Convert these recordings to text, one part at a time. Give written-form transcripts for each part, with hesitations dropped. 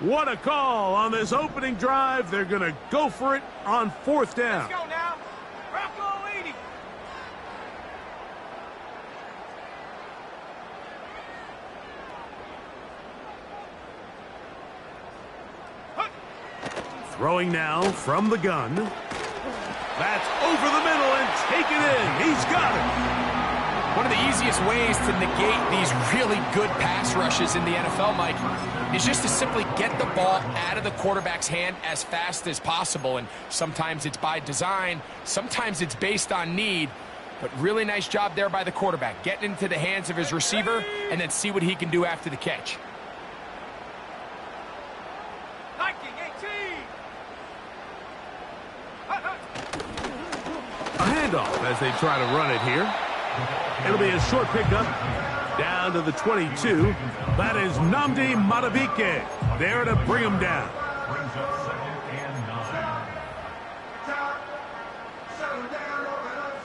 What a call on this opening drive. They're going to go for it on 4th down. Let's go now. Rocco 80. Throwing now from the gun. That's over the middle and taken in. He's got it. One of the easiest ways to negate these really good pass rushes in the NFL, Mike, is just to simply get the ball out of the quarterback's hand as fast as possible. And sometimes it's by design, sometimes it's based on need. But really nice job there by the quarterback, getting into the hands of his receiver and then see what he can do after the catch. A handoff as they try to run it here. It'll be a short pickup down to the 22. That is Nnamdi Madubuike there to bring him down.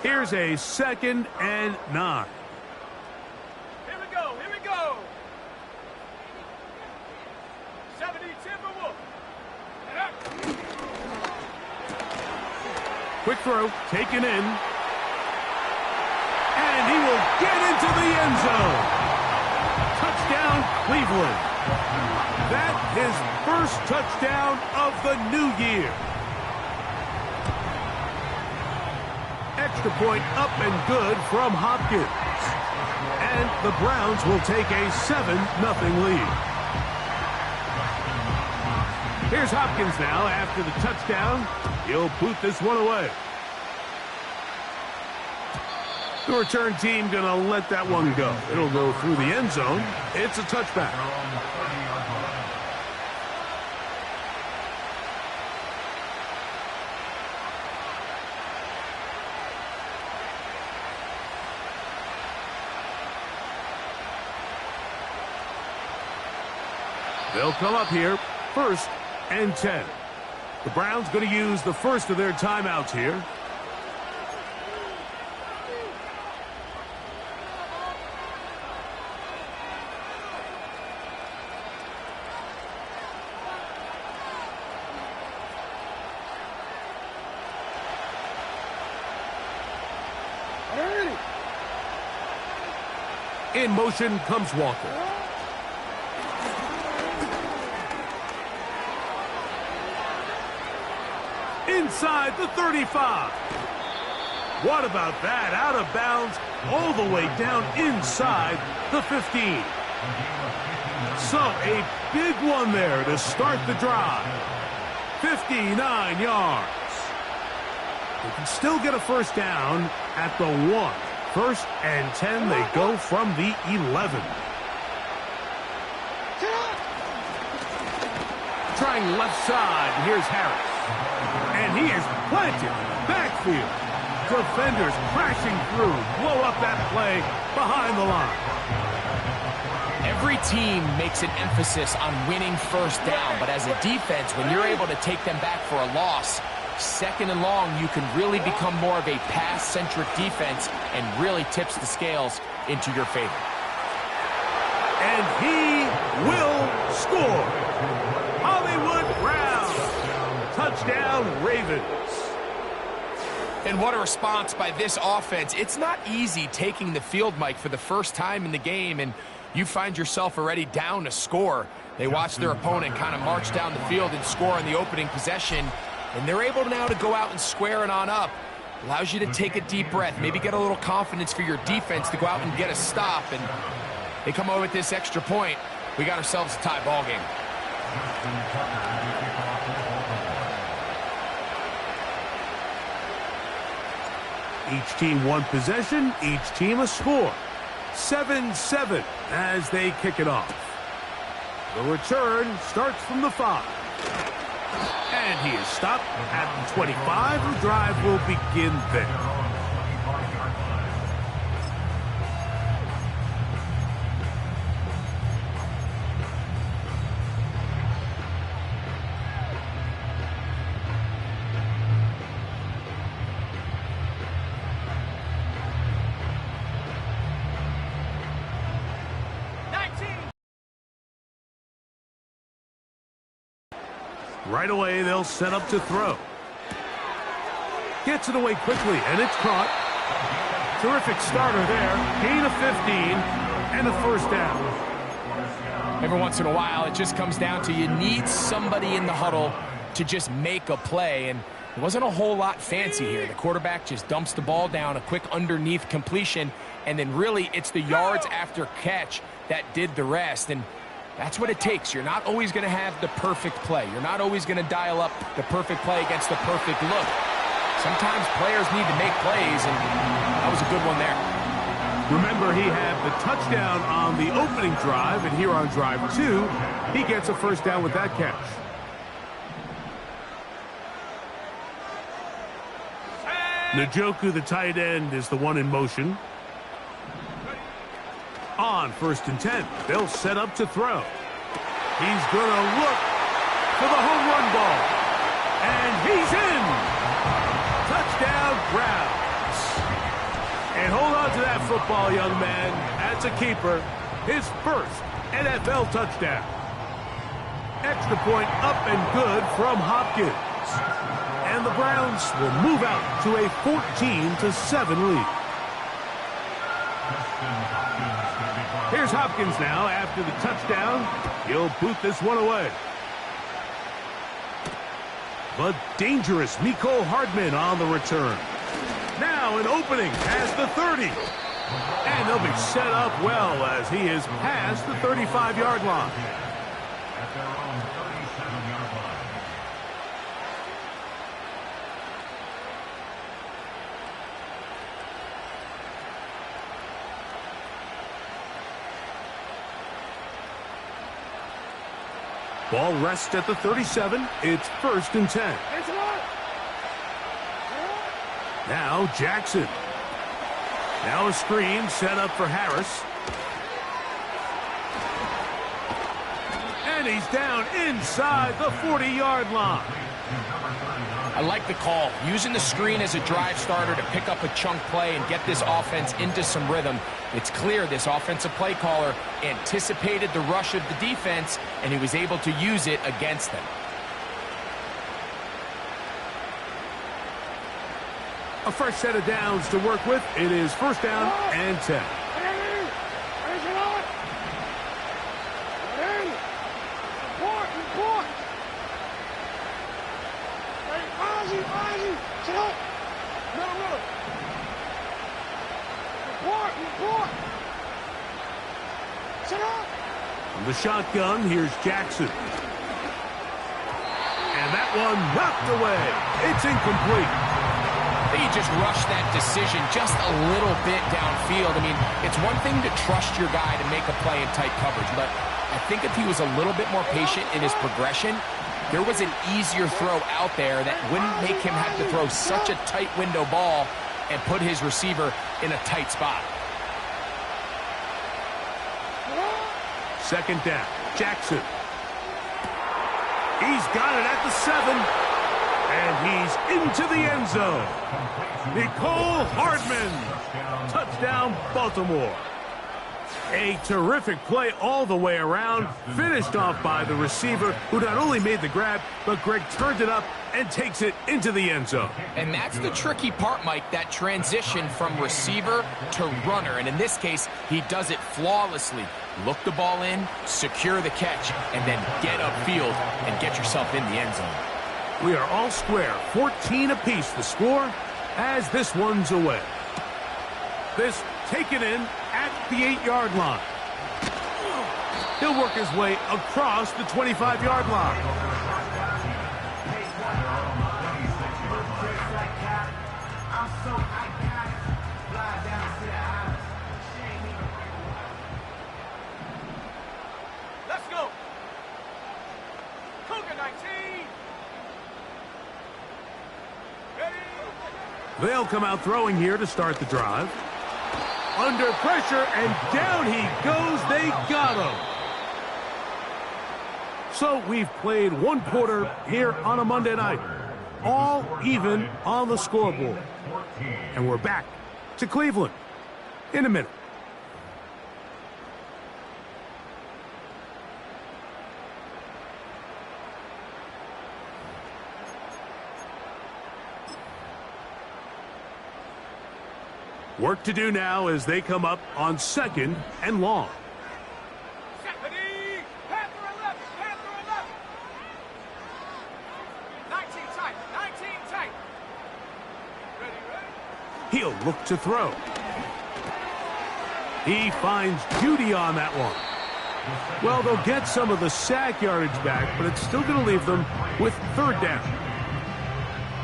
Here's a 2nd and 9. Here we go. Here we go. 70 Timberwolves. Quick throw, taken in. And he will get into the end zone. Touchdown, Cleveland. That his first touchdown of the new year. Extra point up and good from Hopkins. And the Browns will take a 7-0 lead. Here's Hopkins now after the touchdown. He'll boot this one away. The return team going to let that one go. It'll go through the end zone. It's a touchback. They'll come up here, 1st and 10. The Browns going to use the first of their timeouts here. In motion comes Walker. Inside the 35. What about that? Out of bounds all the way down inside the 15. So a big one there to start the drive. 59 yards. They can still get a 1st down at the 1. 1st and 10, they go from the 11. Trying left side, here's Harris. And he is planted. Backfield. Defenders crashing through. Blow up that play behind the line. Every team makes an emphasis on winning 1st down, but as a defense, when you're able to take them back for a loss, 2nd and long, you can really become more of a pass-centric defense and really tips the scales into your favor. And he will score. Hollywood Brown. Touchdown, Ravens. And what a response by this offense. It's not easy taking the field, Mike, for the first time in the game, and you find yourself already down to score. They watch their opponent kind of march down the field and score on the opening possession, and they're able now to go out and square it on up. Allows you to take a deep breath, maybe get a little confidence for your defense to go out and get a stop, and they come over with this extra point. We got ourselves a tie ball game. Each team one possession, each team a score. 7-7 as they kick it off. The return starts from the 5. And he is stopped at the 25. The drive will begin there. Right away, they'll set up to throw. Gets it away quickly, and it's caught. Terrific starter there. Gain of 15 and a first down. Every once in a while, it just comes down to you need somebody in the huddle to just make a play, and it wasn't a whole lot fancy here. The quarterback just dumps the ball down, a quick underneath completion, and then really it's the yards after catch that did the rest, and that's what it takes. You're not always going to have the perfect play. You're not always going to dial up the perfect play against the perfect look. Sometimes players need to make plays, and that was a good one there. Remember, he had the touchdown on the opening drive, and here on drive 2, he gets a first down with that catch. Njoku, the tight end, is the one in motion. On 1st and 10, they'll set up to throw. He's going to look for the home run ball. And he's in. Touchdown, Browns. And hold on to that football, young man. That's a keeper. His first NFL touchdown. Extra point up and good from Hopkins. And the Browns will move out to a 14-7 lead. Here's Hopkins now after the touchdown. He'll boot this one away. But dangerous Mecole Hardman on the return. Now an opening past the 30. And they'll be set up well as he is past the 35-yard line. At their own 37-yard line. Ball rests at the 37. It's 1st and 10. Now Jackson. Now a screen set up for Harris. And he's down inside the 40-yard line. I like the call. Using the screen as a drive starter to pick up a chunk play and get this offense into some rhythm. It's clear this offensive play caller anticipated the rush of the defense, and he was able to use it against them. A fresh set of downs to work with. It is 1st down and 10. From the shotgun, here's Jackson. And that one knocked away. It's incomplete. He just rushed that decision just a little bit downfield. I mean, it's one thing to trust your guy to make a play in tight coverage, but I think if he was a little bit more patient in his progression, there was an easier throw out there that wouldn't make him have to throw such a tight window ball and put his receiver in a tight spot. 2nd down. Jackson. He's got it at the 7. And he's into the end zone. Mecole Hardman. Touchdown, Baltimore. A terrific play all the way around. Finished off by the receiver, who not only made the grab, but Greg turned it up and takes it into the end zone. And that's the tricky part, Mike, that transition from receiver to runner. And in this case, he does it flawlessly. Look the ball in, secure the catch, and then get upfield and get yourself in the end zone. We are all square, 14 apiece the score as this one's away. This taken in at the 8-yard line. He'll work his way across the 25-yard line. Let's go. Cougar 19. Ready? They'll come out throwing here to start the drive. Under pressure, and down he goes. They got him. So we've played one quarter here on a Monday night. All even on the scoreboard. And we're back to Cleveland in a minute. Work to do now as they come up on 2nd and long. Ready? Panther 11, Panther 11. 19 tight, 19 tight. Ready, ready? He'll look to throw. He finds Judy on that one. Well, they'll get some of the sack yardage back, but it's still going to leave them with 3rd down.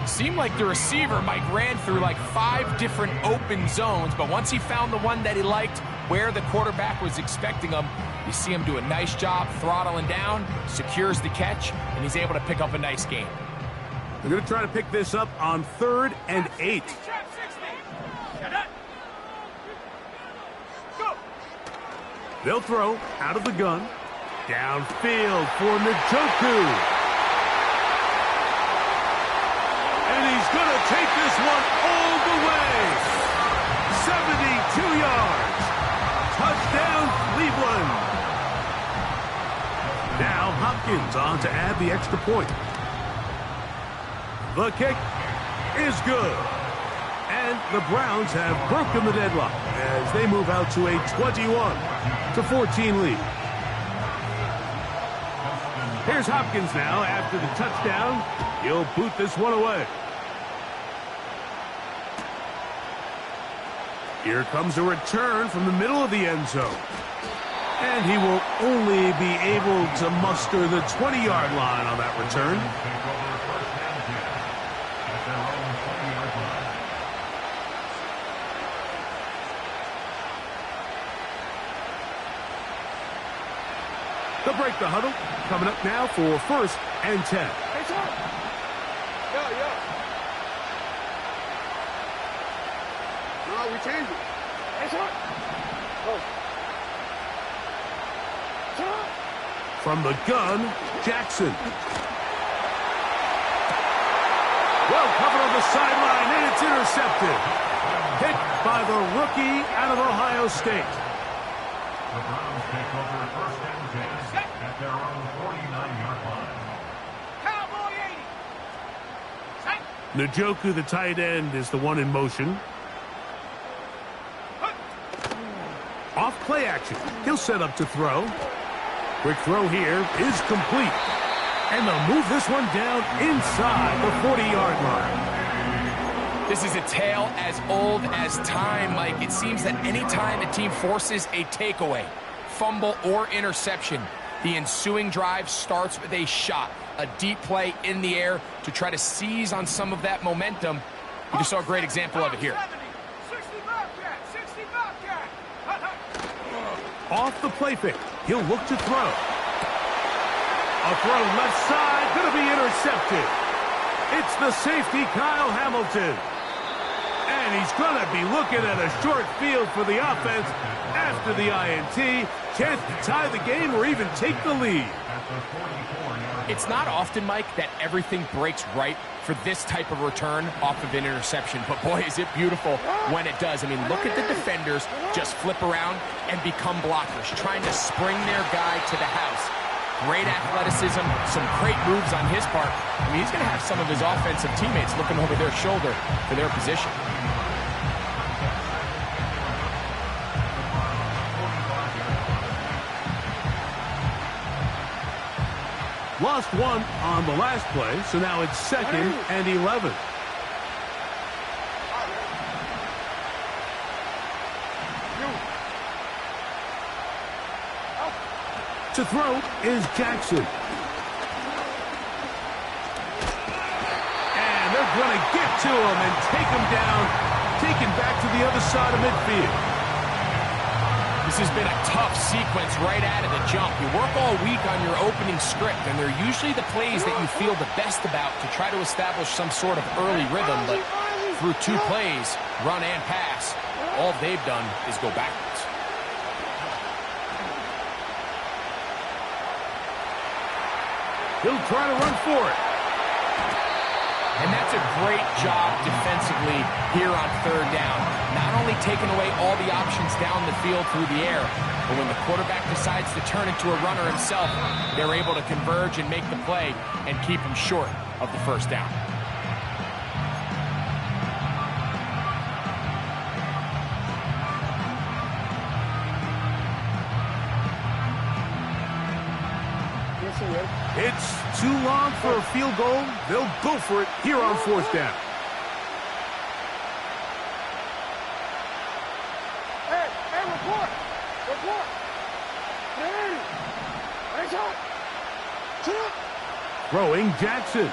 Seemed like the receiver, Mike, ran through like 5 different open zones, but once he found the one that he liked, where the quarterback was expecting him, you see him do a nice job throttling down, secures the catch, and he's able to pick up a nice gain. They're going to try to pick this up on 3rd and 8. Trap 60. Get it. Go. They'll throw out of the gun. Downfield for Njoku. And he's going to take this one all the way. 72 yards. Touchdown, Cleveland. Now Hopkins on to add the extra point. The kick is good. And the Browns have broken the deadlock as they move out to a 21-14 lead. Here's Hopkins now after the touchdown. He'll boot this one away. Here comes a return from the middle of the end zone. And he will only be able to muster the 20-yard line on that return. They'll break the huddle. Coming up now for 1st and 10. Hey, Tom. Yeah. No, we changed it. Hey, Tom. Oh. Tom. From the gun, Jackson. Well covered on the sideline, and it's intercepted. Hit by the rookie out of Ohio State. The Browns take over 1st and 10 at their own 49-yard line. Cowboy 80. Set. Njoku, the tight end, is the one in motion. Off play action. He'll set up to throw. Quick throw here is complete. And they'll move this one down inside the 40-yard line. This is a tale as old as time, Mike. It seems that any time a team forces a takeaway, fumble, or interception, the ensuing drive starts with a shot, a deep play in the air to try to seize on some of that momentum. You just saw a great example of it here. 60 Bobcat, 60 Bobcat. Off the play fake. He'll look to throw. A throw left side, going to be intercepted. It's the safety, Kyle Hamilton. And he's going to be looking at a short field for the offense after the INT. Chance to tie the game or even take the lead. It's not often, Mike, that everything breaks right for this type of return off of an interception. But boy, is it beautiful when it does. I mean, look at the defenders just flip around and become blockers, trying to spring their guy to the house. Great athleticism, some great moves on his part. I mean, he's going to have some of his offensive teammates looking over their shoulder for their position. Lost one on the last play, so now it's 2nd and 11. To throw is Jackson. And they're going to get to him and take him down, taken back to the other side of midfield. This has been a tough sequence right out of the jump. You work all week on your opening script, and they're usually the plays that you feel the best about to try to establish some sort of early rhythm, but through 2 plays, run and pass, all they've done is go backwards. He'll try to run for it. And that's a great job defensively here on 3rd down. Not only taking away all the options down the field through the air, but when the quarterback decides to turn into a runner himself, they're able to converge and make the play and keep him short of the 1st down. It's too long for a field goal. They'll go for it here on fourth down. Hey, report. Throwing Jackson.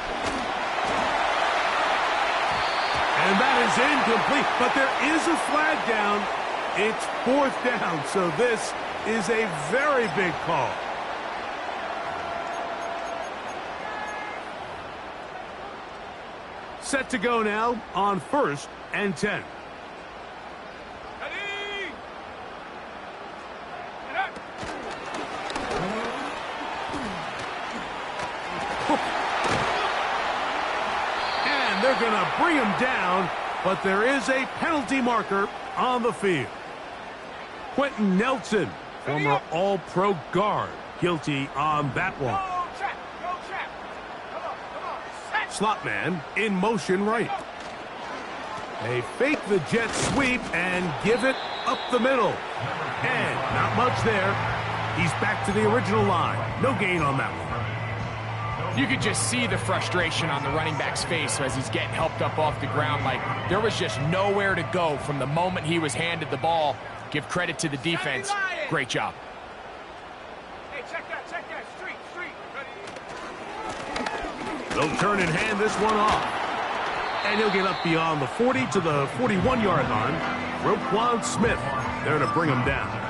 And that is incomplete, but there is a flag down. It's fourth down, so this is a very big call. Set to go now on 1st and 10. And they're going to bring him down, but there is a penalty marker on the field. Quentin Nelson, former All-Pro guard, guilty on that one. Slot man in motion right. They fake the jet sweep and give it up the middle. And not much there. He's back to the original line. No gain on that one. You could just see the frustration on the running back's face as he's getting helped up off the ground. Like, there was just nowhere to go from the moment he was handed the ball. Give credit to the defense. Great job. Hey, check that. Street. They'll turn and hand this one off. And he'll get up beyond the 40 to the 41-yard line. Roquan Smith there to bring him down.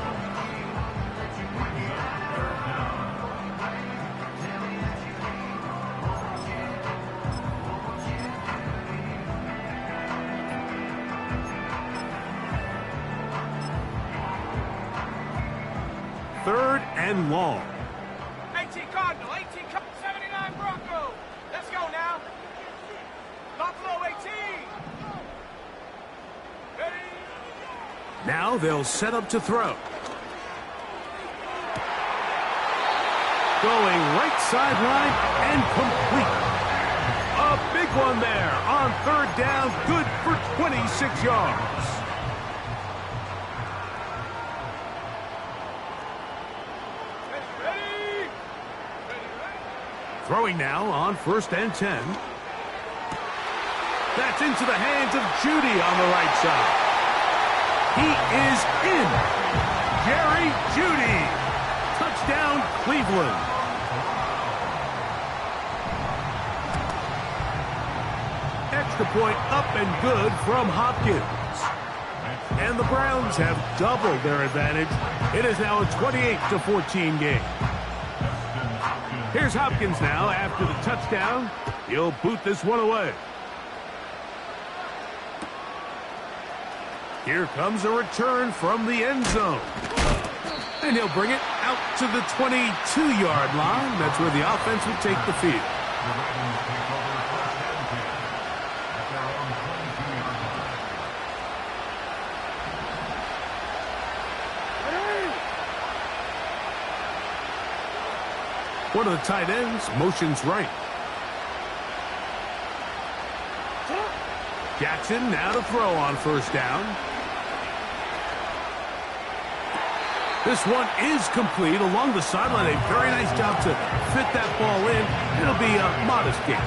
Third and long. 18 Cardinal, 79 Bronco. Let's go now. Buffalo 18. Ready? Now they'll set up to throw. Going right sideline and complete. A big one there on third down. Good for 26 yards. Throwing now on 1st and 10. That's into the hands of Judy on the right side. He is in. Jerry Judy. Touchdown, Cleveland. Extra point up and good from Hopkins. And the Browns have doubled their advantage. It is now a 28-14 game. Here's Hopkins now after the touchdown. He'll boot this one away. Here comes a return from the end zone. And he'll bring it out to the 22-yard line. That's where the offense will take the field. One of the tight ends motions right. Jackson now to throw on 1st down. This one is complete along the sideline. A very nice job to fit that ball in. It'll be a modest gain.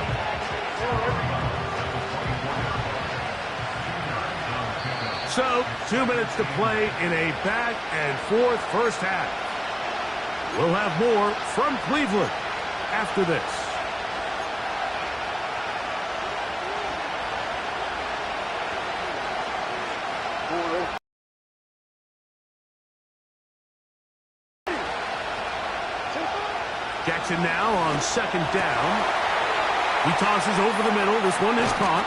So, 2 minutes to play in a back-and-forth first half. We'll have more from Cleveland after this. Jackson now on 2nd down. He tosses over the middle. This one is caught.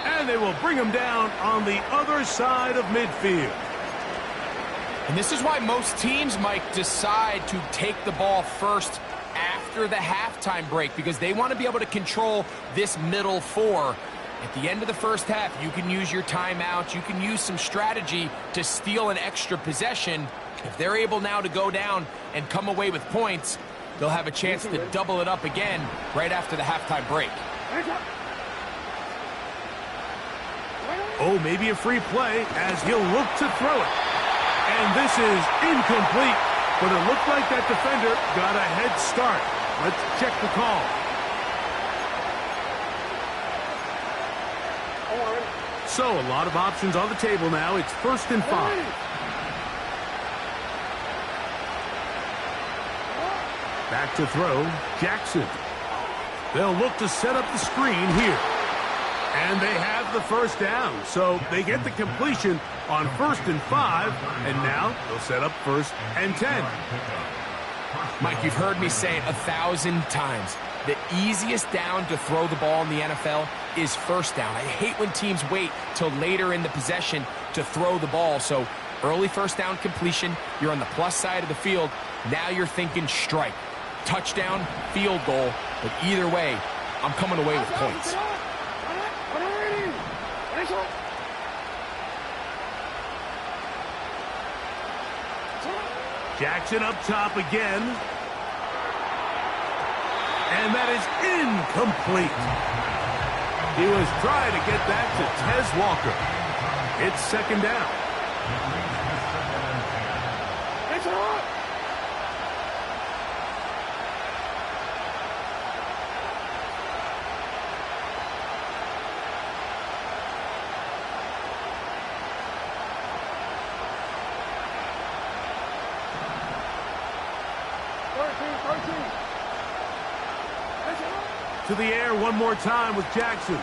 And they will bring him down on the other side of midfield. And this is why most teams, Mike, decide to take the ball first after the halftime break, because they want to be able to control this middle four. At the end of the first half, you can use your timeouts. You can use some strategy to steal an extra possession. If they're able now to go down and come away with points, they'll have a chance to double it up again right after the halftime break. Oh, maybe a free play as he'll look to throw it. And this is incomplete. but it looked like that defender got a head start. Let's check the call. So a lot of options on the table now. It's 1st and 5. Back to throw, Jackson. They'll look to set up the screen here. And they have the first down. So they get the completion on 1st and 5. And now they'll set up 1st and 10. Mike, you've heard me say it 1,000 times. The easiest down to throw the ball in the NFL is 1st down. I hate when teams wait till later in the possession to throw the ball. So early 1st down completion, you're on the plus side of the field. Now you're thinking strike. Touchdown, field goal. But either way, I'm coming away with points. Jackson up top again. And that is incomplete. He was trying to get that to Tez Walker. It's 2nd down. To the air one more time with Jackson.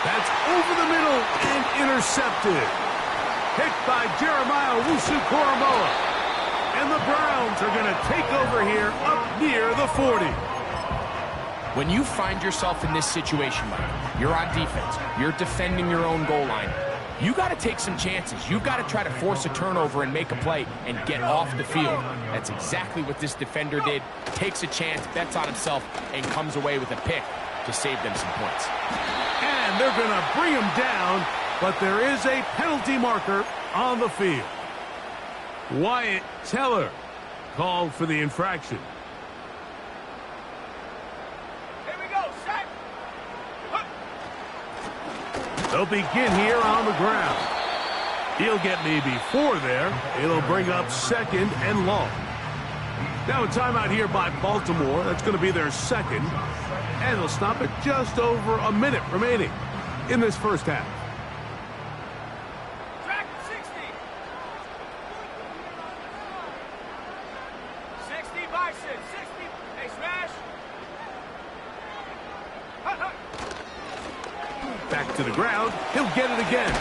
That's over the middle and intercepted. Picked by Jeremiah Owusu-Koramoah. And the Browns are going to take over here up near the 40. When you find yourself in this situation, Mike, you're on defense, you're defending your own goal line, you got to take some chances. You've got to try to force a turnover and make a play and get off the field. That's exactly what this defender did. Takes a chance, bets on himself, and comes away with a pick to save them some points. And they're going to bring him down, but there is a penalty marker on the field. Wyatt Teller called for the infraction. They'll begin here on the ground. He'll get maybe 4 there. It'll bring up 2nd and long. Now a timeout here by Baltimore. That's going to be their 2nd. And they'll stop it just over a minute remaining in this first half. Track 60. 60 bison. 60. Hey, smash. Back to the ground. He'll get it again.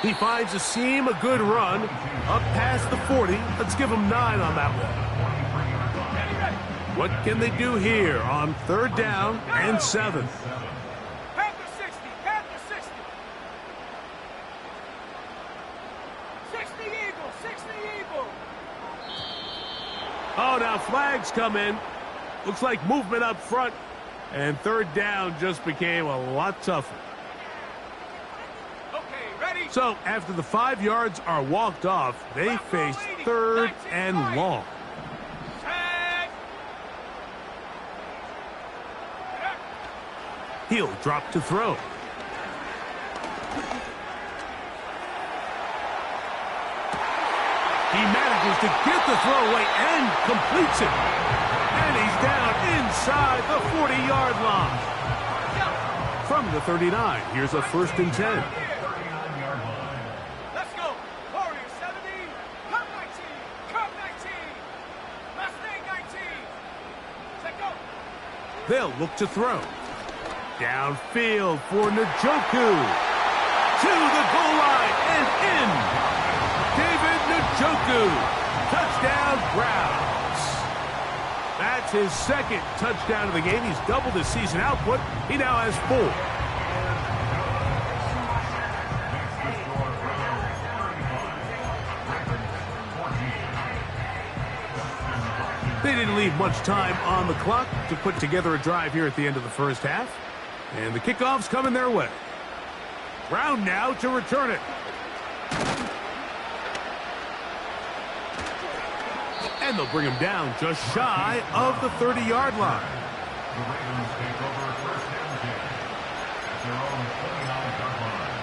He finds a seam, a good run. Up past the 40. Let's give him 9 on that one. What can they do here on 3rd down and 7? Panther 60. Panther 60. 60 Eagle. 60 Eagle. Oh, now flags come in. Looks like movement up front. And 3rd down just became a lot tougher. Okay, ready? So after the 5 yards are walked off, they face 3rd and long. He'll drop to throw. He manages to get the throw away and completes it. And he's down inside the 40-yard line. From the 39, here's a 1st and 10. Let's go. Warrior 70. Cup 19. Cup 19. Mustang 19. Let go. They'll look to throw. Downfield for Njoku. To the goal line and in. David Njoku. Touchdown, Browns. That's his 2nd touchdown of the game. He's doubled his season output. He now has 4. They didn't leave much time on the clock to put together a drive here at the end of the first half. And the kickoff's coming their way. Brown now to return it. And they'll bring him down just shy of the 30-yard line. The Ravens take over 1st and 10 at their own 29-yard line.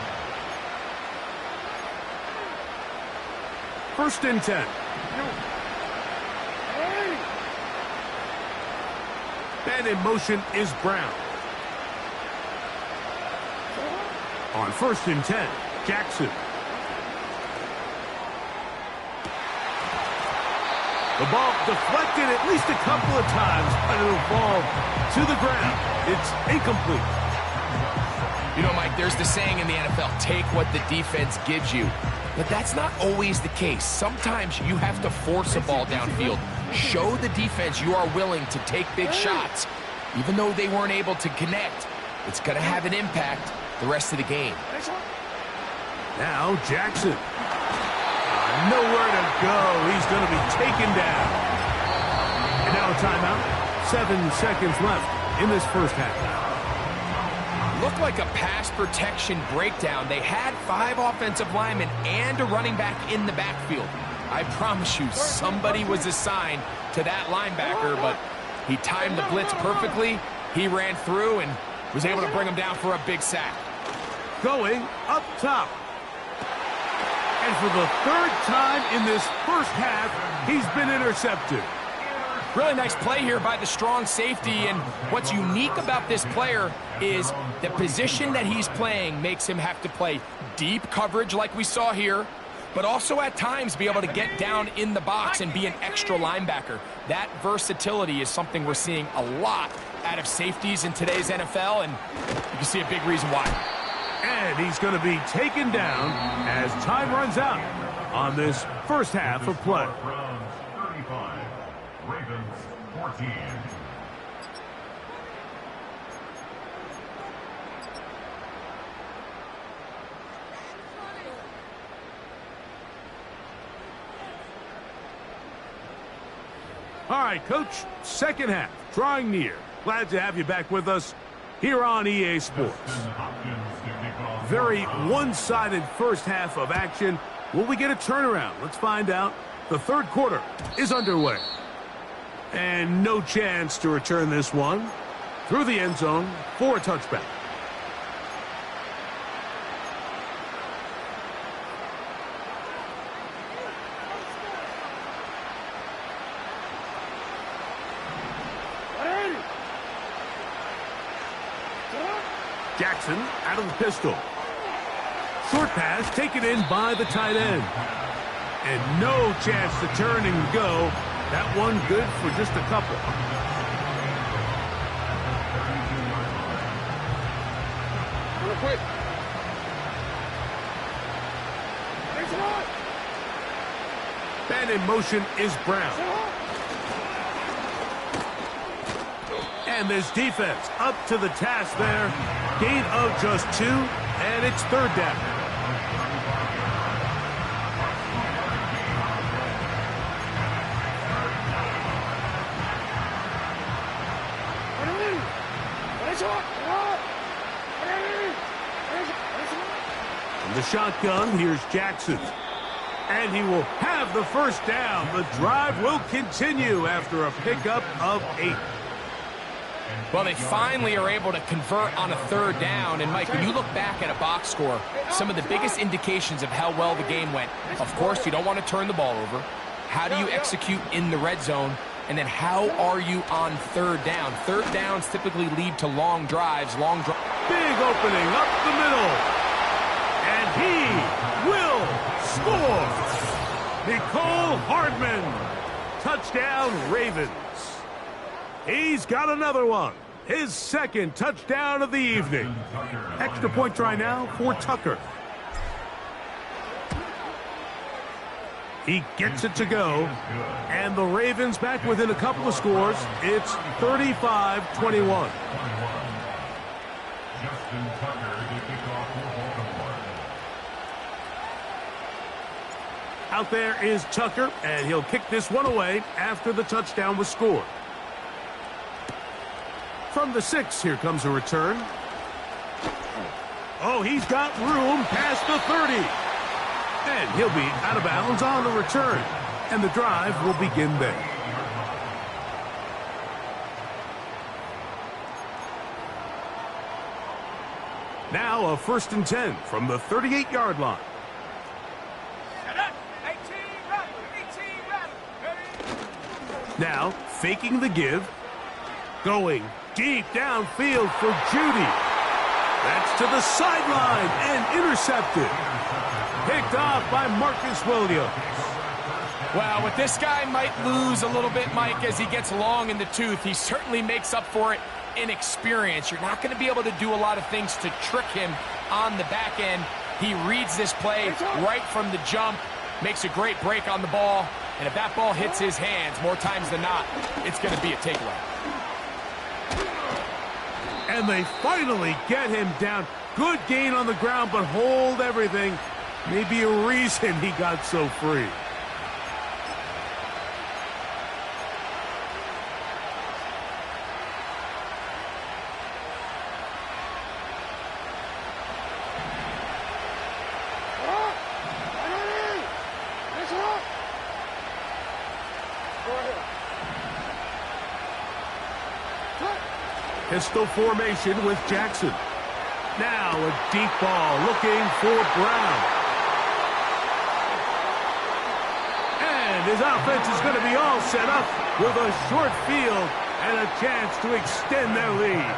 first and 10. And in motion is Brown. On first and 10, Jackson. The ball deflected at least a couple of times, but it'll fall to the ground. It's incomplete. You know, Mike, there's the saying in the NFL, take what the defense gives you. But that's not always the case. Sometimes you have to force a ball downfield. Show the defense you are willing to take big shots. Even though they weren't able to connect, it's going to have an impact the rest of the game. Now Jackson. Nowhere to go. He's going to be taken down. And now a timeout. 7 seconds left in this first half. Looked like a pass protection breakdown. They had 5 offensive linemen and a running back in the backfield. I promise you, somebody was assigned to that linebacker, but he timed the blitz perfectly. He ran through and was able to bring him down for a big sack. Going up top. And for the 3rd time in this first half, he's been intercepted. Really nice play here by the strong safety, and what's unique about this player is the position that he's playing makes him have to play deep coverage like we saw here, but also at times be able to get down in the box and be an extra linebacker. That versatility is something we're seeing a lot out of safeties in today's NFL, and you can see a big reason why. And he's going to be taken down as time runs out on this first half of play. Browns 35, Ravens 14. All right, Coach, second half, drawing near. Glad to have you back with us here on EA Sports. Very one-sided first half of action. Will we get a turnaround? Let's find out. The third quarter is underway. And no chance to return this one through the end zone for a touchback. Jackson out of the pistol. Short pass taken in by the tight end. And no chance to turn and go. That one good for just a couple. Real quick. And in motion is Brown. And this defense up to the task there. Gain of just 2, and it's third down. From the shotgun, here's Jackson. And he will have the first down. The drive will continue after a pickup of 8. Well, they finally are able to convert on a third down. And, Mike, when you look back at a box score, some of the biggest indications of how well the game went, of course, you don't want to turn the ball over. How do you execute in the red zone? And then how are you on third down? Third downs typically lead to long drives. Big opening up the middle. And he will score. Nicole Hardman. Touchdown, Ravens. He's got another one. His second touchdown of the evening. Extra point try now for Tucker. He gets it to go. And the Ravens back within a couple of scores. It's 35-21. Out there is Tucker, and he'll kick this one away after the touchdown was scored. From the 6, here comes a return. Oh, he's got room past the 30. And he'll be out of bounds on the return. And the drive will begin there. Now a 1st and 10 from the 38-yard line. Set up. 18, Now, faking the give. Going deep downfield for Judy. That's to the sideline and intercepted. Picked off by Marcus Williams. Well, what this guy might lose a little bit, Mike, as he gets long in the tooth, he certainly makes up for it in experience. You're not going to be able to do a lot of things to trick him on the back end. He reads this play right from the jump, makes a great break on the ball, and if that ball hits his hands more times than not, it's going to be a takeaway. And they finally get him down. Good gain on the ground, but hold everything. Maybe a reason he got so free. Pistol formation with Jackson. Now a deep ball looking for Brown. And his offense is going to be all set up with a short field and a chance to extend their lead.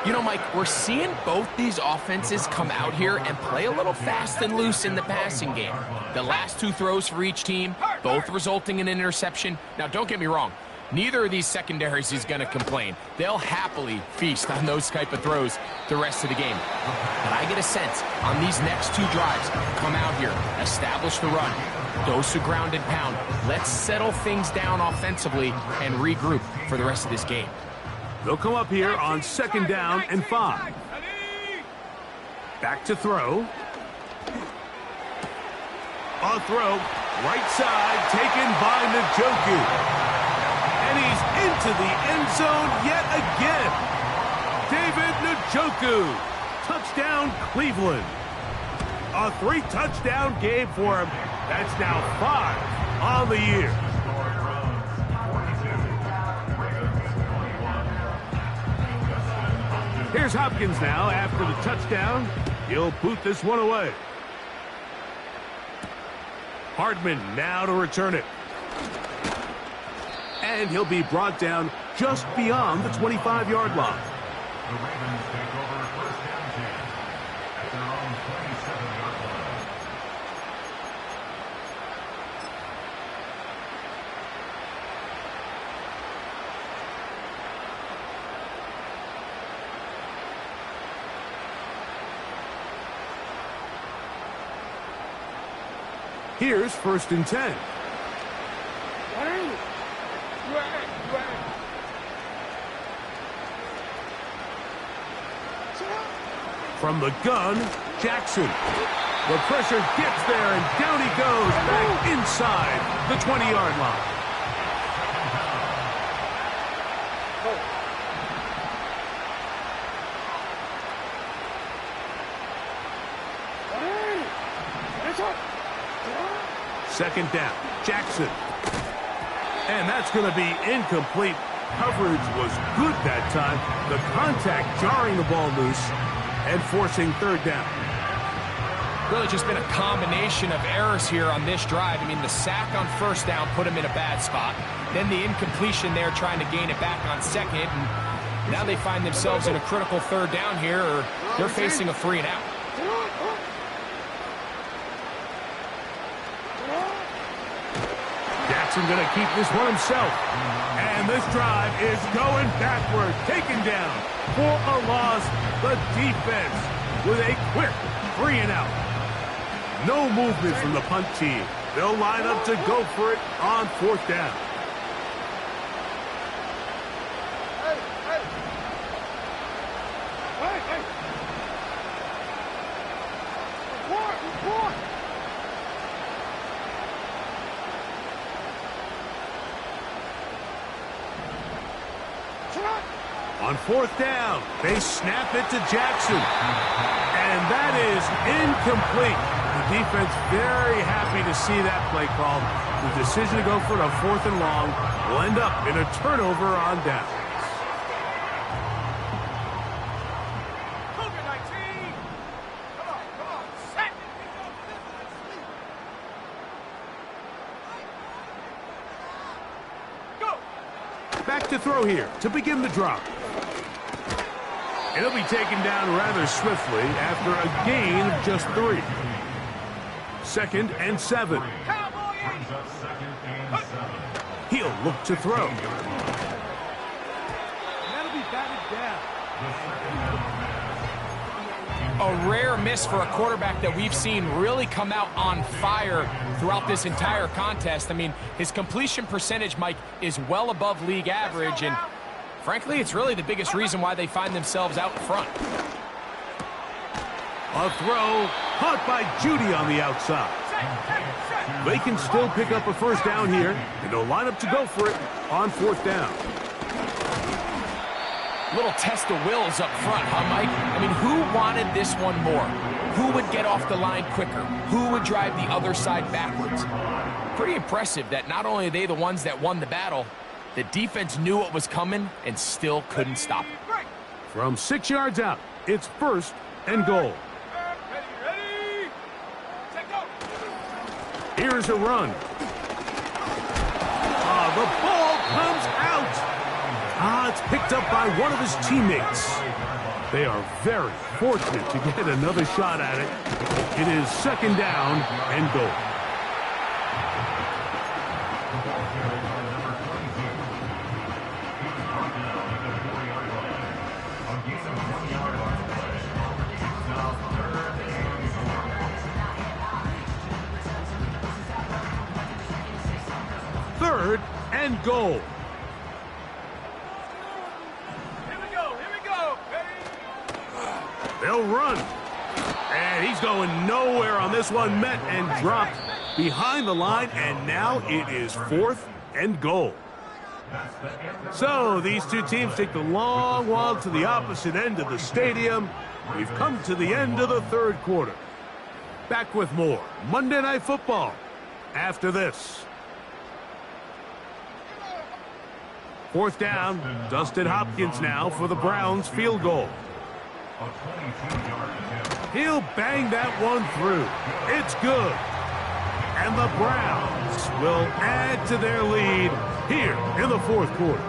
You know, Mike, we're seeing both these offenses come out here and play a little fast and loose in the passing game. The last two throws for each team, both resulting in an interception. Now, don't get me wrong. Neither of these secondaries is going to complain. They'll happily feast on those type of throws the rest of the game. But I get a sense on these next two drives, come out here, establish the run, dose of ground and pound. Let's settle things down offensively and regroup for the rest of this game. They'll come up here on 2nd down and 5. Back to throw. A throw, right side, taken by Njoku. And he's into the end zone yet again. David Njoku. Touchdown, Cleveland. A 3-touchdown game for him. That's now 5 on the year. Here's Hopkins now after the touchdown. He'll boot this one away. Hardman now to return it. And he'll be brought down just beyond the 25-yard line. The Ravens take over 1st and 10 at their own 27-yard line. Here's 1st and 10. From the gun, Jackson. The pressure gets there, and down he goes back inside the 20-yard line. Second down, Jackson. And that's going to be incomplete. Coverage was good that time. The contact jarring the ball loose and forcing 3rd down. Really just been a combination of errors here on this drive. I mean, the sack on 1st down put him in a bad spot. Then the incompletion there trying to gain it back on 2nd. And now they find themselves in a critical 3rd down here, or they're facing a 3 and out. Jackson going to keep this one himself. And this drive is going backward, taken down for a loss. The defense with a quick 3 and out. No movement from the punt team. They'll line up to go for it on 4th down. On 4th down, they snap it to Jackson. And that is incomplete. The defense very happy to see that play call. The decision to go for it on 4th and long will end up in a turnover on down. to throw here to begin the drop. It'll be taken down rather swiftly after a gain of just 3. 2nd and 7. He'll look to throw. That'll be batted down. A rare miss for a quarterback that we've seen really come out on fire throughout this entire contest. I mean, his completion percentage, Mike, is well above league average, and frankly, it's really the biggest reason why they find themselves out in front. A throw caught by Judy on the outside. They can still pick up a first down here, and they'll line up to go for it on 4th down. Little test of wills up front, huh, Mike? I mean, who wanted this one more? Who would get off the line quicker? Who would drive the other side backwards? Pretty impressive that not only are they the ones that won the battle, the defense knew what was coming and still couldn't stop it. From 6 yards out, it's 1st and goal. Ready. Set, go. Here's a run. The ball comes out. It's picked up by one of his teammates. They are very fortunate to get another shot at it. It is 2nd down and goal. Third and goal. Here we go. Ready. They'll run. And he's going nowhere on this one. Met and dropped behind the line. And now it is 4th and goal. So these two teams take the long walk to the opposite end of the stadium. We've come to the end of the 3rd quarter. Back with more Monday Night Football after this. 4th down, Dustin Hopkins now for the Browns field goal. He'll bang that one through. It's good. And the Browns will add to their lead here in the 4th quarter.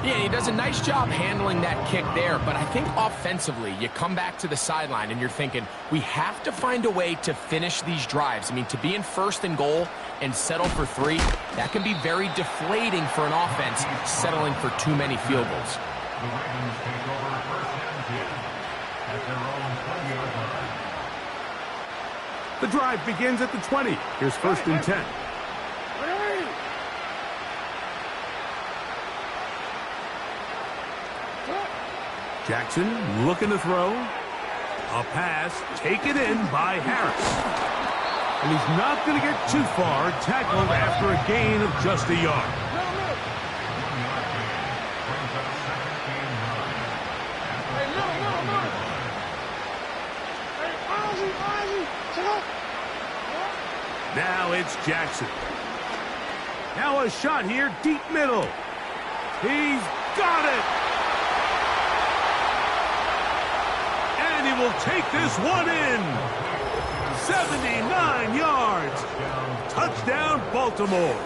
Yeah, he does a nice job handling that kick there, but I think offensively, you come back to the sideline and you're thinking, we have to find a way to finish these drives. I mean, to be in 1st and goal and settle for 3, that can be very deflating for an offense settling for too many field goals. The Ravens take over 1st and 10 at their own 20-yard line. The drive begins at the 20. Here's 1st and 10. Jackson looking to throw. A pass taken in by Harris. And he's not going to get too far, tackled after a gain of just a yard. Now it's Jackson. Now a shot here, deep middle. He's got it. And he will take this one in. 79 yards. Touchdown, Baltimore.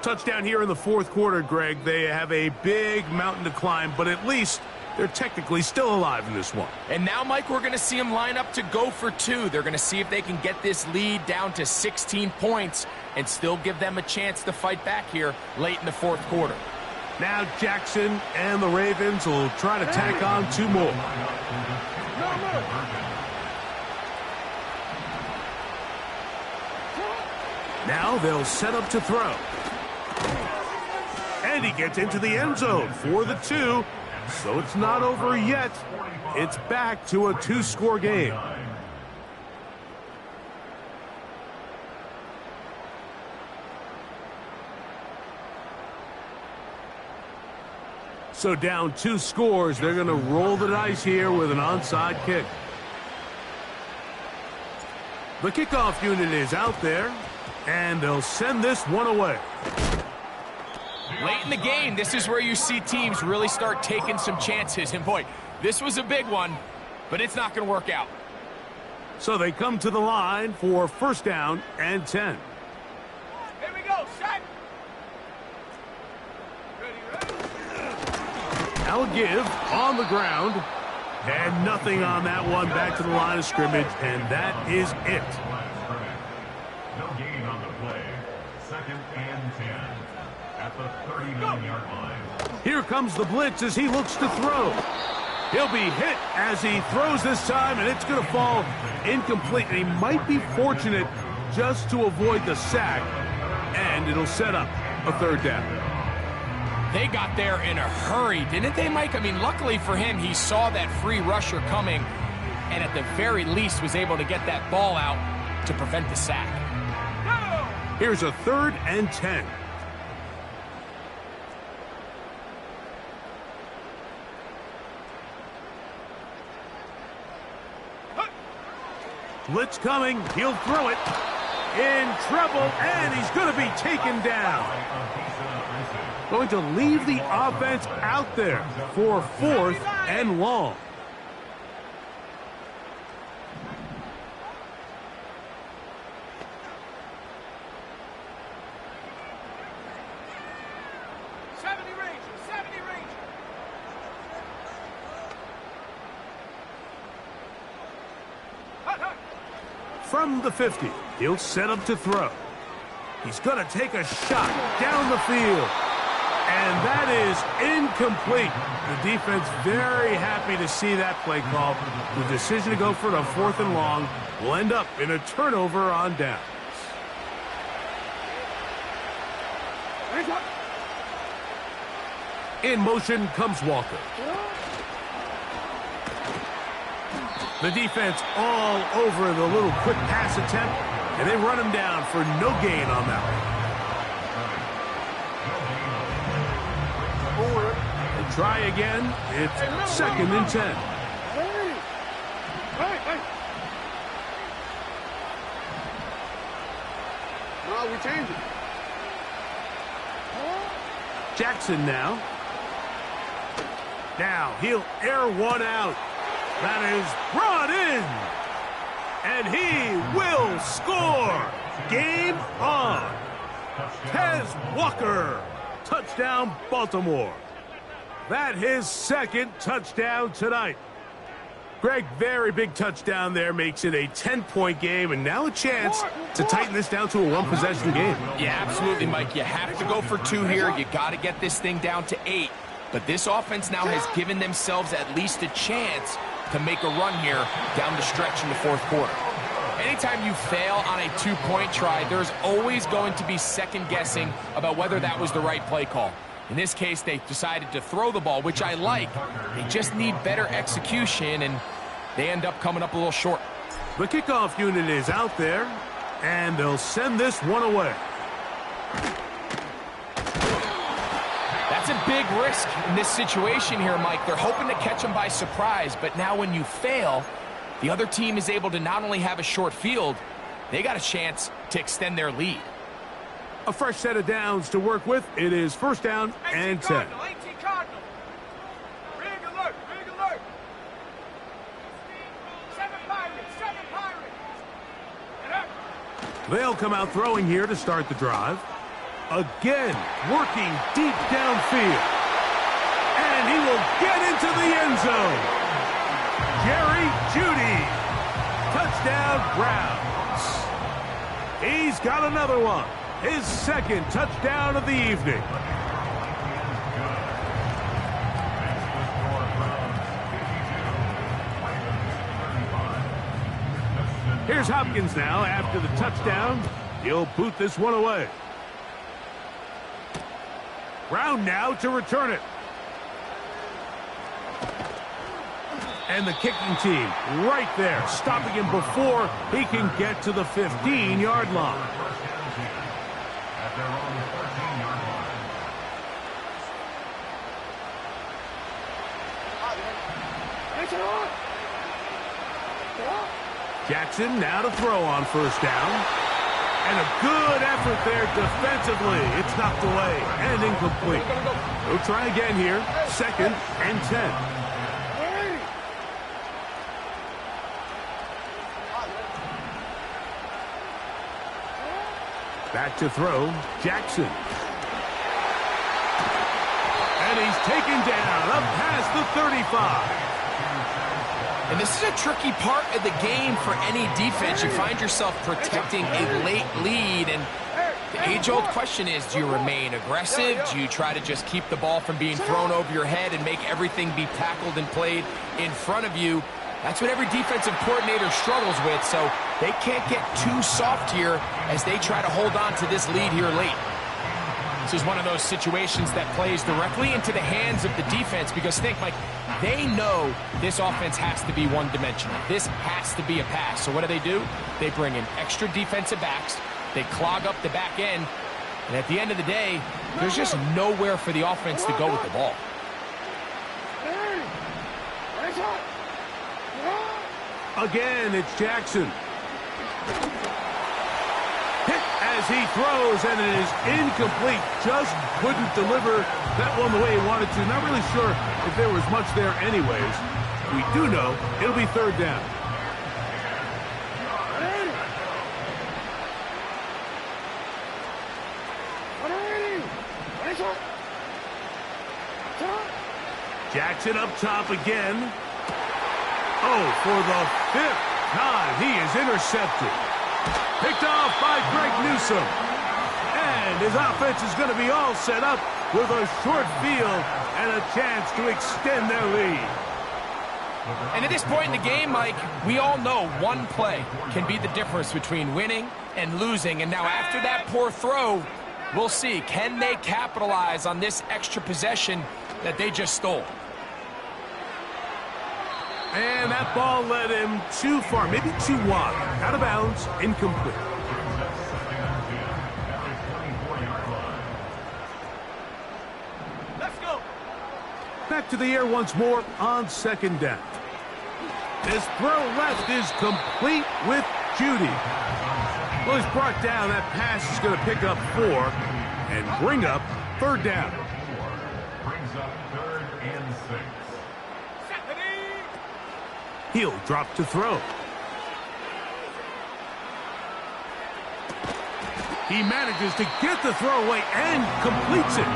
Touchdown here in the 4th quarter, Greg. They have a big mountain to climb, but at least they're technically still alive in this one. And now, Mike, we're going to see them line up to go for 2. They're going to see if they can get this lead down to 16 points and still give them a chance to fight back here late in the 4th quarter. Now Jackson and the Ravens will try to tack on 2 more. Now they'll set up to throw. And he gets into the end zone for the 2. So it's not over yet. It's back to a 2-score game. So down 2 scores, they're going to roll the dice here with an onside kick. The kickoff unit is out there, and they'll send this one away. Late in the game, this is where you see teams really start taking some chances. And boy, this was a big one, but it's not going to work out. So they come to the line for 1st down and 10. Here we go, set. Now a give on the ground. And nothing on that one. Back to the line of scrimmage, and that is it. No gain on the play. 2nd and 10 at the 39-yard line. Here comes the blitz as he looks to throw. He'll be hit as he throws this time, and it's going to fall incomplete. And he might be fortunate just to avoid the sack, and it'll set up a 3rd down. They got there in a hurry, didn't they, Mike? I mean, luckily for him, he saw that free rusher coming, and at the very least was able to get that ball out to prevent the sack. Here's a 3rd and 10. Blitz coming. He'll throw it. In trouble, and he's going to be taken down. Going to leave the offense out there for 4th and long. From the 50, he'll set up to throw. He's going to take a shot down the field. And that is incomplete. The defense very happy to see that play call. The decision to go for it on 4th and long will end up in a turnover on downs. In motion comes Walker. The defense all over the little quick pass attempt, and they run him down for no gain on that one. They try again. It's 2nd and 10. No, we change it. Jackson now. Now he'll air one out. That is brought in. And he will score. Game on. Tez Walker. Touchdown, Baltimore. That his 2nd touchdown tonight. Greg, very big touchdown there. Makes it a 10-point game, and now a chance to tighten this down to a 1-possession game. Yeah, absolutely, Mike. You have to go for 2 here. You got to get this thing down to 8. But this offense now has given themselves at least a chance to make a run here down the stretch in the 4th quarter. Anytime you fail on a 2-point try, there's always going to be second guessing about whether that was the right play call. In this case, they decided to throw the ball, which I like. They just need better execution, and they end up coming up a little short. The kickoff unit is out there, and they'll send this one away. That's a big risk in this situation here, Mike. They're hoping to catch them by surprise, but now when you fail, the other team is able to not only have a short field, they got a chance to extend their lead. A fresh set of downs to work with. It is 1st down and 10. 18 Cardinal. Big alert, big alert. 7 Pirates, 7 Pirates. Get up. They'll come out throwing here to start the drive. Again, working deep downfield. And he will get into the end zone. Jerry Jeudy. Touchdown, Browns. He's got another one. His 2nd touchdown of the evening. Here's Hopkins now after the touchdown. He'll boot this one away. Brown now to return it. And the kicking team right there, stopping him before he can get to the 15-yard line. At their own 13-yard line. Jackson now to throw on 1st down. And a good effort there defensively. It's knocked away and incomplete. We'll try again here. 2nd and 10. Back to throw, Jackson. And he's taken down up past the 35. And this is a tricky part of the game for any defense. You find yourself protecting a late lead, and the age-old question is, do you remain aggressive? Do you try to just keep the ball from being thrown over your head and make everything be tackled and played in front of you? That's what every defensive coordinator struggles with, so they can't get too soft here as they try to hold on to this lead here late. This is one of those situations that plays directly into the hands of the defense, because think, Mike, they know this offense has to be one-dimensional. This has to be a pass. So what do? They bring in extra defensive backs. They clog up the back end. And at the end of the day, there's just nowhere for the offense to go with the ball. Again, it's Jackson. Hit as he throws, and it is incomplete. Just couldn't deliver that one the way he wanted to. Not really sure if there was much there anyways. We do know it'll be third down. Jackson up top again. Oh, for the 5th time, he is intercepted. Picked off by Greg Newsome. And his offense is going to be all set up with a short field and a chance to extend their lead. And at this point in the game, Mike, we all know one play can be the difference between winning and losing. And now after that poor throw, we'll see, can they capitalize on this extra possession that they just stole? And that ball led him too far, maybe too wide. Out of bounds, incomplete. Let's go. Back to the air once more on second down. This throw left is complete with Judy. Well, he's brought down. That pass is going to pick up 4 and bring up third down. Brings up 3rd and 6. He'll drop to throw. He manages to get the throw away and completes it.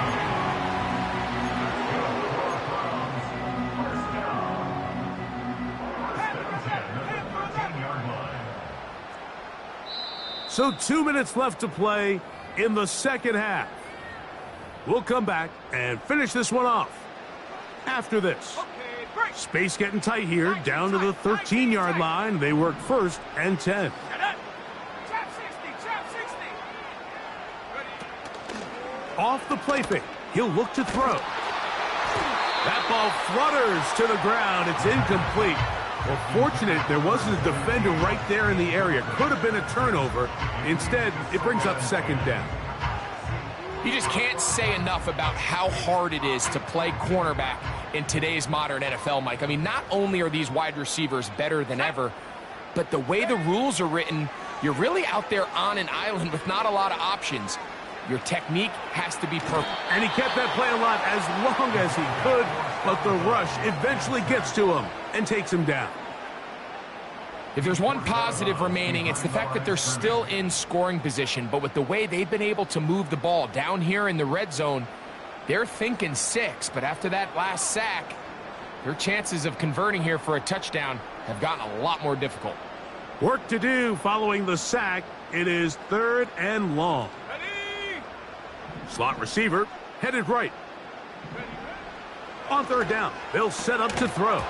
So 2 minutes left to play in the second half. We'll come back and finish this one off after this. Space getting tight here, down to the 13-yard line. They work 1st and 10. Off the play fake. He'll look to throw. That ball flutters to the ground. It's incomplete. Well, fortunate there wasn't a defender right there in the area. Could have been a turnover. Instead, it brings up second down. You just can't say enough about how hard it is to play cornerback in today's modern NFL, Mike. I mean, not only are these wide receivers better than ever, but the way the rules are written, you're really out there on an island with not a lot of options. Your technique has to be perfect. And he kept that play alive as long as he could, but the rush eventually gets to him and takes him down. If there's one positive remaining, it's the fact that they're still in scoring position. But with the way they've been able to move the ball down here in the red zone, they're thinking 6. But after that last sack, their chances of converting here for a touchdown have gotten a lot more difficult. Work to do following the sack. It is 3rd and long. Ready? Slot receiver headed right. On 3rd down, they'll set up to throw.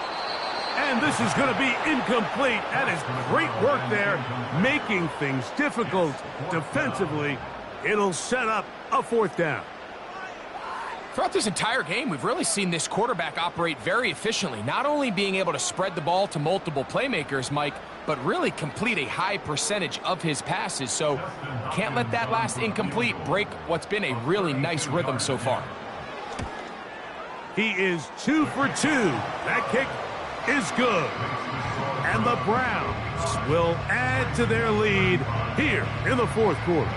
And this is going to be incomplete. That is great work there, making things difficult defensively. It'll set up a 4th down. Throughout this entire game, we've really seen this quarterback operate very efficiently, not only being able to spread the ball to multiple playmakers, Mike, but really complete a high percentage of his passes. So can't let that last incomplete break what's been a really nice rhythm so far. He is 2 for 2. That kick is good. And the Browns will add to their lead here in the 4th quarter.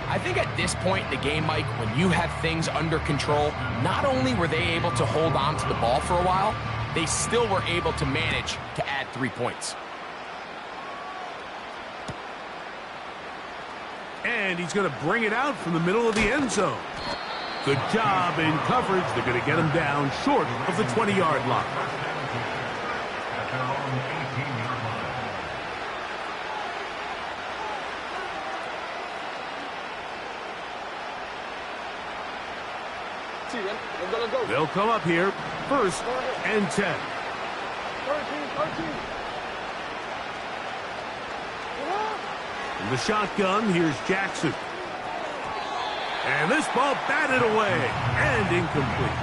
I think at this point in the game, Mike, when you have things under control, not only were they able to hold on to the ball for a while, they still were able to manage to add 3 points. And he's going to bring it out from the middle of the end zone. Good job in coverage. They're going to get him down short of the 20-yard line. At their own 18-yard line. Let's go. They'll come up here. 1st and 10. 13. In the shotgun, here's Jackson. And this ball batted away and incomplete.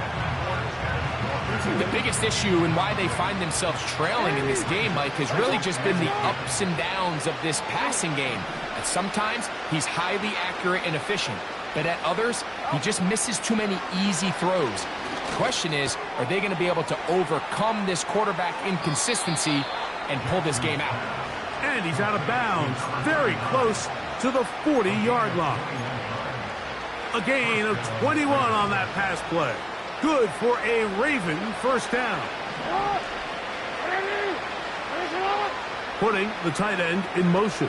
The biggest issue and why they find themselves trailing in this game, Mike, has really just been the ups and downs of this passing game. And sometimes he's highly accurate and efficient, but at others, he just misses too many easy throws. The question is, are they going to be able to overcome this quarterback inconsistency and pull this game out? And he's out of bounds, very close to the 40-yard line. A gain of 21 on that pass play. Good for a Raven first down. Putting the tight end in motion.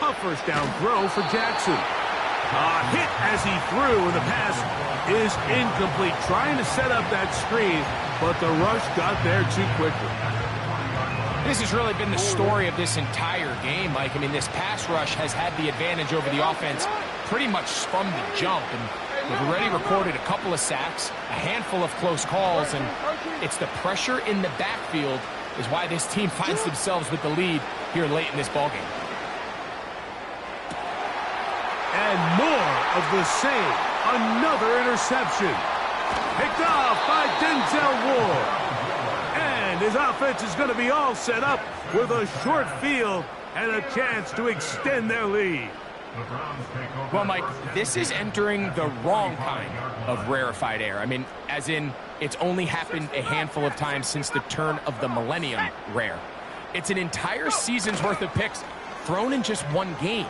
A first down throw for Jackson. A hit as he threw, and the pass is incomplete. Trying to set up that screen, but the rush got there too quickly. This has really been the story of this entire game, Mike. I mean, this pass rush has had the advantage over the offense pretty much from the jump, and they've already recorded a couple of sacks, a handful of close calls, and it's the pressure in the backfield is why this team finds themselves with the lead here late in this ballgame. And more of the same. Another interception. Picked off by Denzel Ward. And his offense is going to be all set up with a short field and a chance to extend their lead. Well, Mike, this is entering the wrong kind of rarefied air. I mean, as in, it's only happened a handful of times since the turn of the millennium rare. It's an entire season's worth of picks thrown in just one game.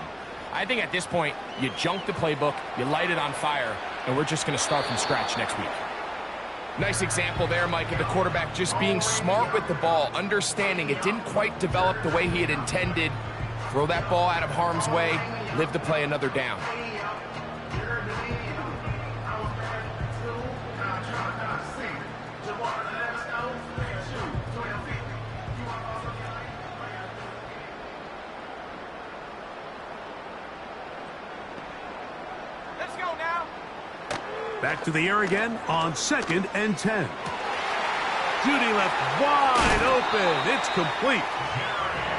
I think at this point, you junk the playbook, you light it on fire, and we're just going to start from scratch next week. Nice example there, Mike, of the quarterback just being smart with the ball, understanding it didn't quite develop the way he had intended. Throw that ball out of harm's way, live to play another down. Let's go now. Back to the air again on 2nd and 10. Judy left wide open. It's complete.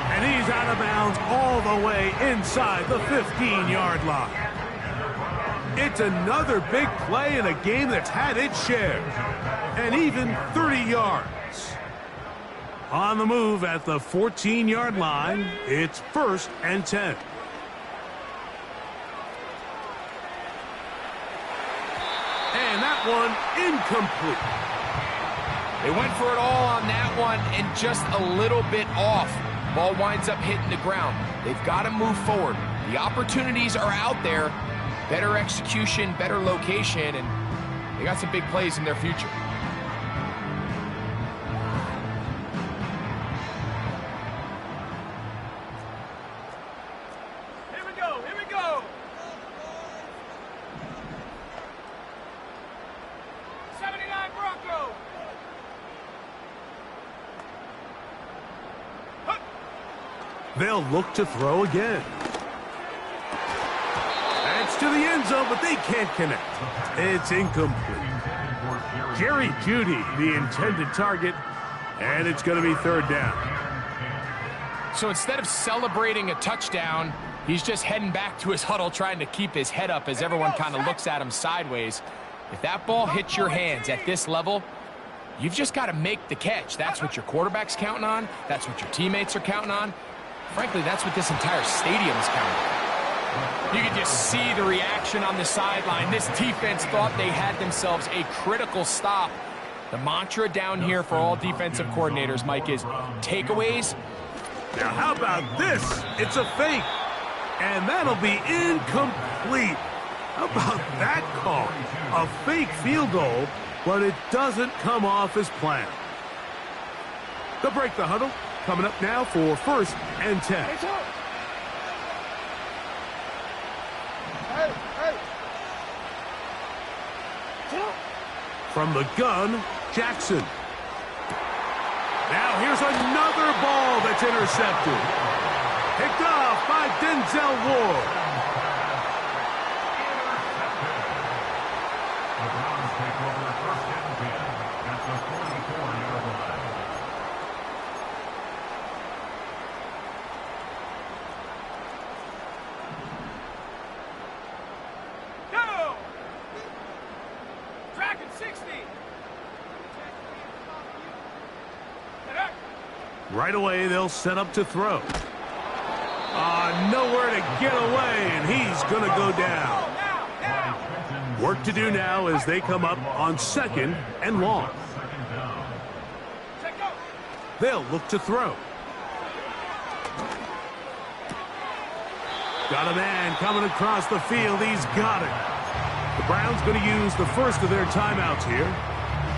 And he's out of bounds all the way inside the 15-yard line. It's another big play in a game that's had its share. And even 30 yards. On the move at the 14-yard line, it's 1st and 10. And that one incomplete. They went for it all on that one and just a little bit off. Ball winds up hitting the ground. They've got to move forward. The opportunities are out there. Better execution, better location, and they got some big plays in their future. Here we go. Here we go. 79 Bronco. They'll look to throw again. That's to the end zone, but they can't connect. It's incomplete. Jerry Jeudy, the intended target, and it's going to be 3rd down. So instead of celebrating a touchdown, he's just heading back to his huddle trying to keep his head up as everyone kind of looks at him sideways. If that ball hits your hands at this level, you've just got to make the catch. That's what your quarterback's counting on. That's what your teammates are counting on. Frankly, that's what this entire stadium is counting on. You can just see the reaction on the sideline. This defense thought they had themselves a critical stop. The mantra down here for all defensive coordinators, Mike, is takeaways. Now, how about this? It's a fake, and that'll be incomplete. How about that call? A fake field goal, but it doesn't come off as planned. They'll break the huddle. Coming up now for 1st and 10. Hey. From the gun, Jackson. Now here's another ball that's intercepted. Picked off by Denzel Ward. The Browns take over 1st and 10 at the 44-yard line. Go! Dragon 60. Right away, they'll set up to throw. Nowhere to get away, and he's going to go down. Work to do now as they come up on 2nd and long. They'll look to throw. Got a man coming across the field. He's got it. The Browns going to use the first of their timeouts here,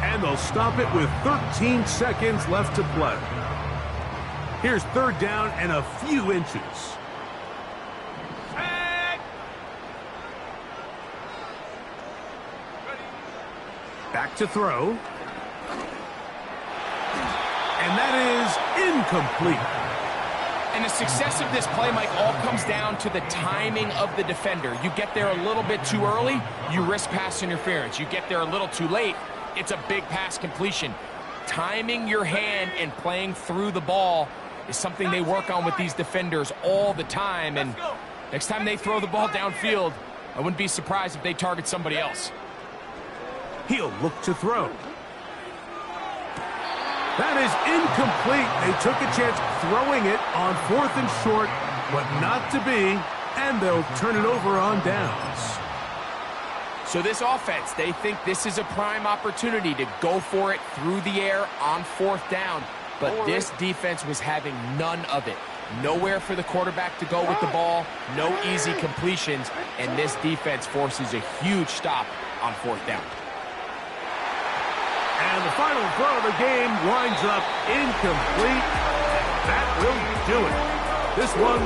and they'll stop it with 13 seconds left to play. Here's 3rd down and a few inches. Back to throw. And that is incomplete. And the success of this play, Mike, all comes down to the timing of the defender. You get there a little bit too early, you risk pass interference. You get there a little too late, it's a big pass completion. Timing your hand and playing through the ball is something they work on with these defenders all the time. And next time they throw the ball downfield, I wouldn't be surprised if they target somebody else. He'll look to throw. That is incomplete. They took a chance throwing it on 4th and short, but not to be, and they'll turn it over on downs. So this offense, they think this is a prime opportunity to go for it through the air on 4th down, but this defense was having none of it. Nowhere for the quarterback to go with the ball, no easy completions, and this defense forces a huge stop on 4th down. And the final throw of the game winds up incomplete. That will do it. This one